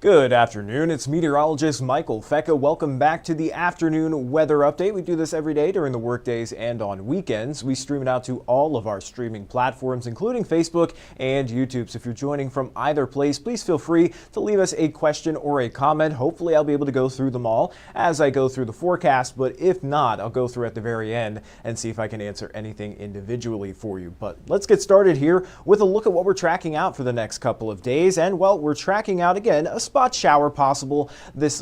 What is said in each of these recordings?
Good afternoon, it's meteorologist Michael Fecka. Welcome back to the afternoon weather update. We do this every day during the workdays and on weekends. We stream it out to all of our streaming platforms, including Facebook and YouTube. So if you're joining from either place, please feel free to leave us a question or a comment. Hopefully I'll be able to go through them all as I go through the forecast, but if not, I'll go through at the very end and see if I can answer anything individually for you. But let's get started here with a look at what we're tracking out for the next couple of days. And well, we're tracking out again a spot shower possible this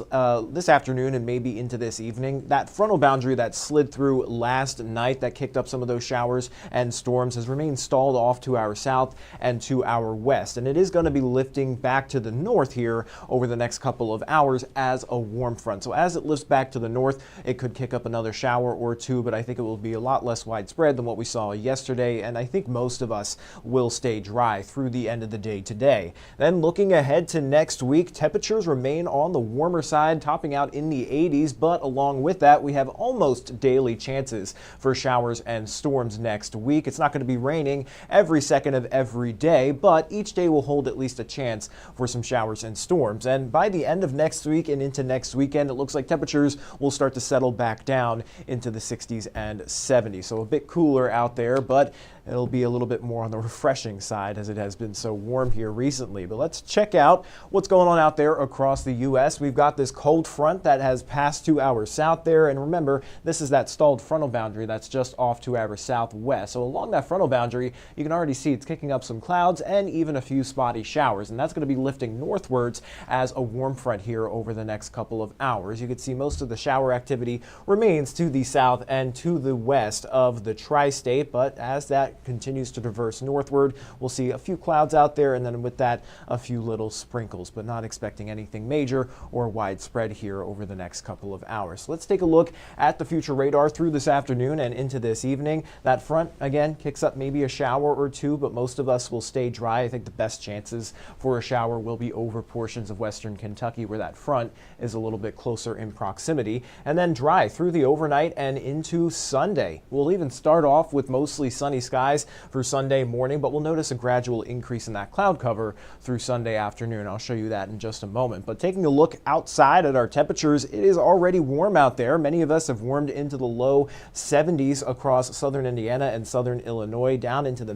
afternoon and maybe into this evening. That frontal boundary that slid through last night that kicked up some of those showers and storms has remained stalled off to our south and to our west, and it is going to be lifting back to the north here over the next couple of hours as a warm front. So as it lifts back to the north, it could kick up another shower or two, but I think it will be a lot less widespread than what we saw yesterday, and I think most of us will stay dry through the end of the day today. Then looking ahead to next week, temperatures remain on the warmer side, topping out in the 80s, but along with that, we have almost daily chances for showers and storms next week. It's not going to be raining every second of every day, but each day will hold at least a chance for some showers and storms. And by the end of next week and into next weekend, it looks like temperatures will start to settle back down into the 60s and 70s. So a bit cooler out there, but it'll be a little bit more on the refreshing side as it has been so warm here recently. But let's check out what's going on out there across the U.S. We've got this cold front that has passed to our south there. And remember, this is that stalled frontal boundary that's just off to our southwest. So along that frontal boundary, you can already see it's kicking up some clouds and even a few spotty showers. And that's going to be lifting northwards as a warm front here over the next couple of hours. You can see most of the shower activity remains to the south and to the west of the tri-state, but as that continues to traverse northward, we'll see a few clouds out there, and then with that, a few little sprinkles, but not expecting anything major or widespread here over the next couple of hours. So let's take a look at the future radar through this afternoon and into this evening. That front, again, kicks up maybe a shower or two, but most of us will stay dry. I think the best chances for a shower will be over portions of western Kentucky, where that front is a little bit closer in proximity, and then dry through the overnight and into Sunday. We'll even start off with mostly sunny skies for Sunday morning, but we'll notice a gradual increase in that cloud cover through Sunday afternoon. I'll show you that in just a moment. But taking a look outside at our temperatures, it is already warm out there. Many of us have warmed into the low 70s across southern Indiana and southern Illinois, down into the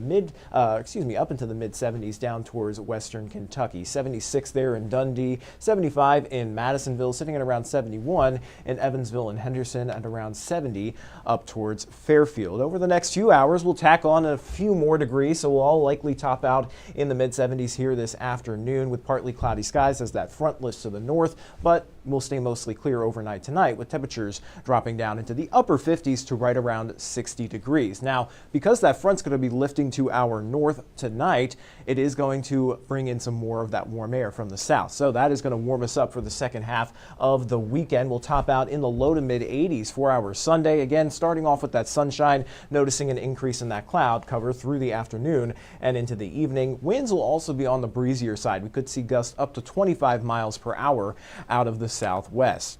up into the mid 70s down towards western Kentucky. 76 there in Dundee, 75 in Madisonville, sitting at around 71 in Evansville and Henderson, and around 70 up towards Fairfield. Over the next few hours, we'll tack on a few more degrees, so we'll all likely top out in the mid 70s here this afternoon with partly cloudy skies as that front lifts to the north, but we'll stay mostly clear overnight tonight with temperatures dropping down into the upper 50s to right around 60 degrees. Now, because that front's going to be lifting to our north tonight, it is going to bring in some more of that warm air from the south. So that is going to warm us up for the second half of the weekend. We'll top out in the low to mid 80s for our Sunday. Again, starting off with that sunshine, noticing an increase in that cloud cover through the afternoon and into the evening. Winds will also be on the breezier side. We could see gusts up to 25 miles per hour out of the southwest.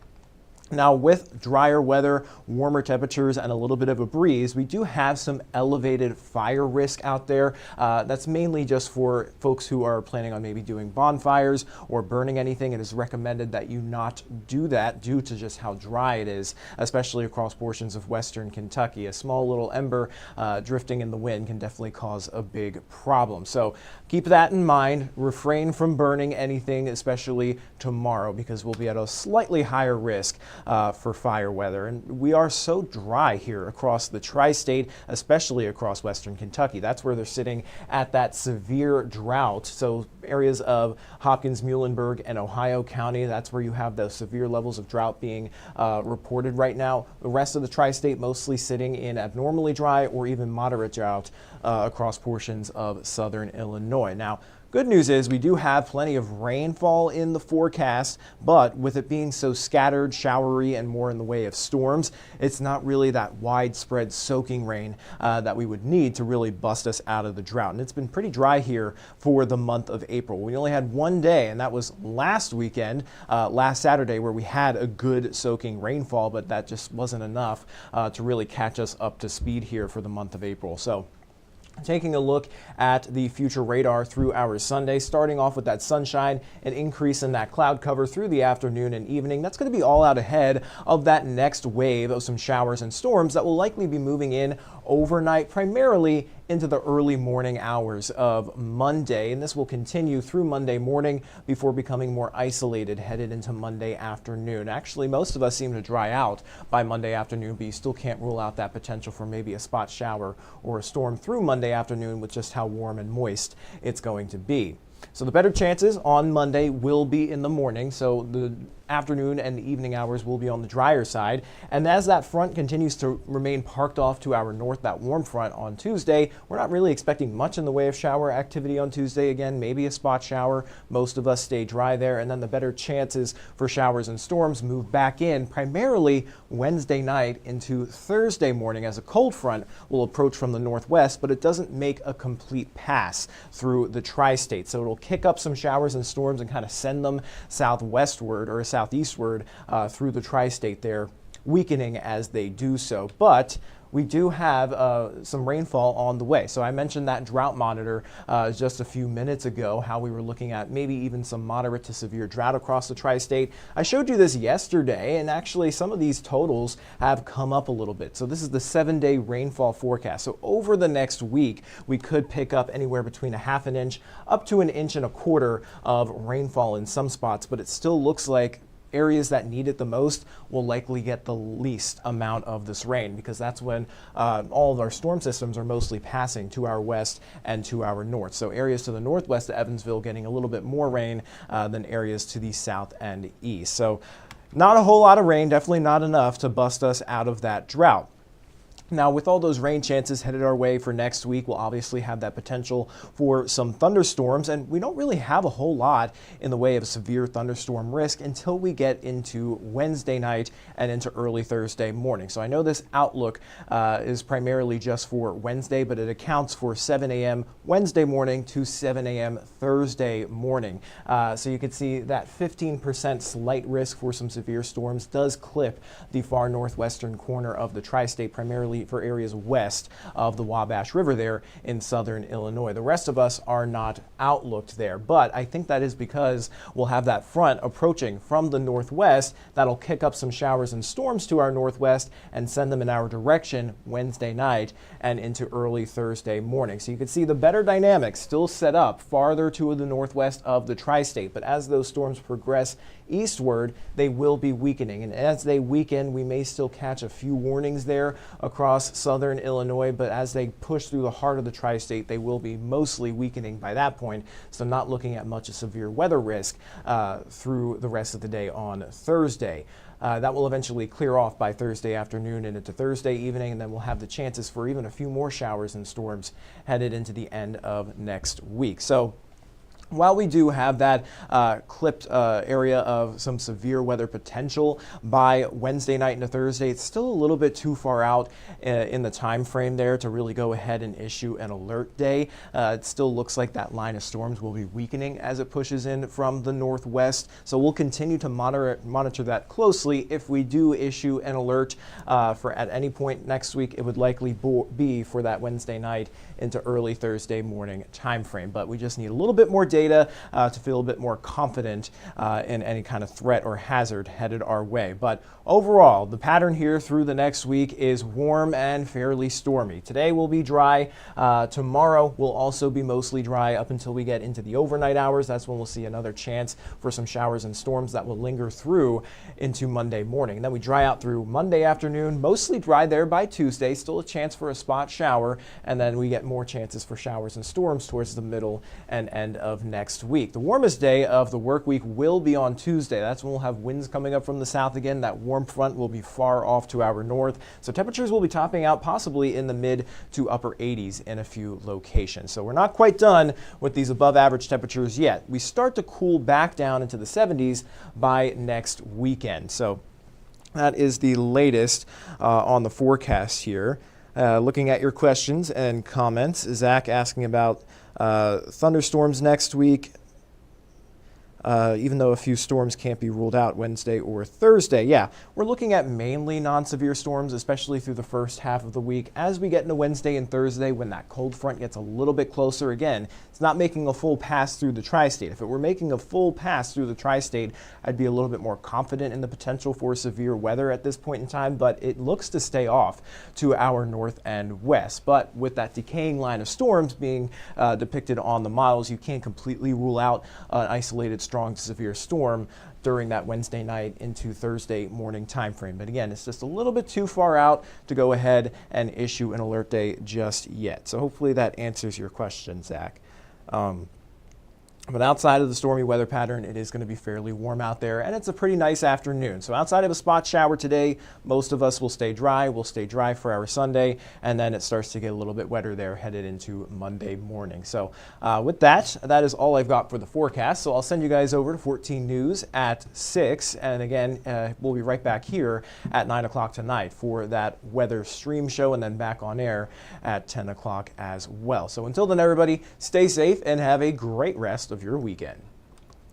Now, with drier weather, warmer temperatures, and a little bit of a breeze, we do have some elevated fire risk out there. That's mainly just for folks who are planning on maybe doing bonfires or burning anything. It is recommended that you not do that due to just how dry it is, especially across portions of western Kentucky. A small little ember drifting in the wind can definitely cause a big problem. So keep that in mind. Refrain from burning anything, especially tomorrow, because we'll be at a slightly higher risk for fire weather. And we are so dry here across the tri-state, especially across western Kentucky. That's where they're sitting at that severe drought. So areas of Hopkins, Muhlenberg, and Ohio County, that's where you have those severe levels of drought being reported right now. The rest of the tri-state mostly sitting in abnormally dry or even moderate drought across portions of southern Illinois. Now, good news is we do have plenty of rainfall in the forecast, but with it being so scattered, showery, and more in the way of storms, it's not really that widespread soaking rain that we would need to really bust us out of the drought. And it's been pretty dry here for the month of April. We only had one day, and that was last weekend, last Saturday, where we had a good soaking rainfall, but that just wasn't enough to really catch us up to speed here for the month of April. So Taking a look at the future radar through our Sunday, starting off with that sunshine, an increase in that cloud cover through the afternoon and evening. That's going to be all out ahead of that next wave of some showers and storms that will likely be moving in overnight, primarily into the early morning hours of Monday. And this will continue through Monday morning before becoming more isolated headed into Monday afternoon. Actually, most of us seem to dry out by Monday afternoon, but you still can't rule out that potential for maybe a spot shower or a storm through Monday afternoon with just how warm and moist it's going to be. So the better chances on Monday will be in the morning. So the afternoon and the evening hours will be on the drier side. And as that front continues to remain parked off to our north, that warm front on Tuesday, we're not really expecting much in the way of shower activity on Tuesday. Again, maybe a spot shower. Most of us stay dry there. And then the better chances for showers and storms move back in primarily Wednesday night into Thursday morning as a cold front will approach from the northwest, but it doesn't make a complete pass through the tri-state. So it'll kick up some showers and storms and kind of send them southwestward or southeastward through the tri-state there, weakening as they do so. But we do have some rainfall on the way. So I mentioned that drought monitor just a few minutes ago, how we were looking at maybe even some moderate to severe drought across the tri-state. I showed you this yesterday, and actually some of these totals have come up a little bit. So this is the 7-day rainfall forecast. So over the next week, we could pick up anywhere between a half an inch up to an inch and a quarter of rainfall in some spots, but it still looks like areas that need it the most will likely get the least amount of this rain, because that's when all of our storm systems are mostly passing to our west and to our north. So areas to the northwest of Evansville getting a little bit more rain than areas to the south and east. So not a whole lot of rain, definitely not enough to bust us out of that drought. Now, with all those rain chances headed our way for next week, we'll obviously have that potential for some thunderstorms, and we don't really have a whole lot in the way of severe thunderstorm risk until we get into Wednesday night and into early Thursday morning. So I know this outlook is primarily just for Wednesday, but it accounts for 7 a.m. Wednesday morning to 7 a.m. Thursday morning. So you can see that 15% slight risk for some severe storms does clip the far northwestern corner of the tri-state, primarily for areas west of the Wabash River there in southern Illinois. The rest of us are not outlooked there, but I think that is because we'll have that front approaching from the northwest that'll kick up some showers and storms to our northwest and send them in our direction Wednesday night and into early Thursday morning. So you can see the better dynamics still set up farther to the northwest of the tri-state, but as those storms progress eastward, they will be weakening. And as they weaken, we may still catch a few warnings there across southern Illinois, but as they push through the heart of the tri-state, they will be mostly weakening by that point. So not looking at much of severe weather risk through the rest of the day on Thursday. That will eventually clear off by Thursday afternoon and into Thursday evening, and then we'll have the chances for even a few more showers and storms headed into the end of next week. So while we do have that clipped area of some severe weather potential by Wednesday night into Thursday, it's still a little bit too far out in the time frame there to really go ahead and issue an alert day. It still looks like that line of storms will be weakening as it pushes in from the northwest. So we'll continue to monitor that closely. If we do issue an alert for at any point next week, it would likely be for that Wednesday night into early Thursday morning time frame. But we just need a little bit more data to feel a bit more confident in any kind of threat or hazard headed our way. But overall, the pattern here through the next week is warm and fairly stormy. Today will be dry. Tomorrow will also be mostly dry up until we get into the overnight hours. That's when we'll see another chance for some showers and storms that will linger through into Monday morning. And then we dry out through Monday afternoon, mostly dry there by Tuesday, still a chance for a spot shower, and then we get more chances for showers and storms towards the middle and end of next week. The warmest day of the work week will be on Tuesday. That's when we'll have winds coming up from the south again. That warm front will be far off to our north. So temperatures will be topping out possibly in the mid to upper 80s in a few locations. So we're not quite done with these above average temperatures yet. We start to cool back down into the 70s by next weekend. So that is the latest on the forecast here. Looking at your questions and comments, Zach asking about thunderstorms next week. even though a few storms can't be ruled out Wednesday or Thursday. Yeah, we're looking at mainly non-severe storms, especially through the first half of the week. As we get into Wednesday and Thursday, when that cold front gets a little bit closer, again, it's not making a full pass through the tri-state. If it were making a full pass through the tri-state, I'd be a little bit more confident in the potential for severe weather at this point in time, but it looks to stay off to our north and west. But with that decaying line of storms being depicted on the models, you can't completely rule out an isolated strong to severe storm during that Wednesday night into Thursday morning time frame. But again, it's just a little bit too far out to go ahead and issue an alert day just yet. So hopefully that answers your question, Zach. But outside of the stormy weather pattern, it is going to be fairly warm out there, and it's a pretty nice afternoon. So outside of a spot shower today, most of us will stay dry. We'll stay dry for our Sunday, and then it starts to get a little bit wetter there headed into Monday morning. So with that, that is all I've got for the forecast. So I'll send you guys over to 14 News at 6, and again, we'll be right back here at 9 o'clock tonight for that weather stream show, and then back on air at 10 o'clock as well. So until then, everybody, stay safe and have a great rest of your weekend.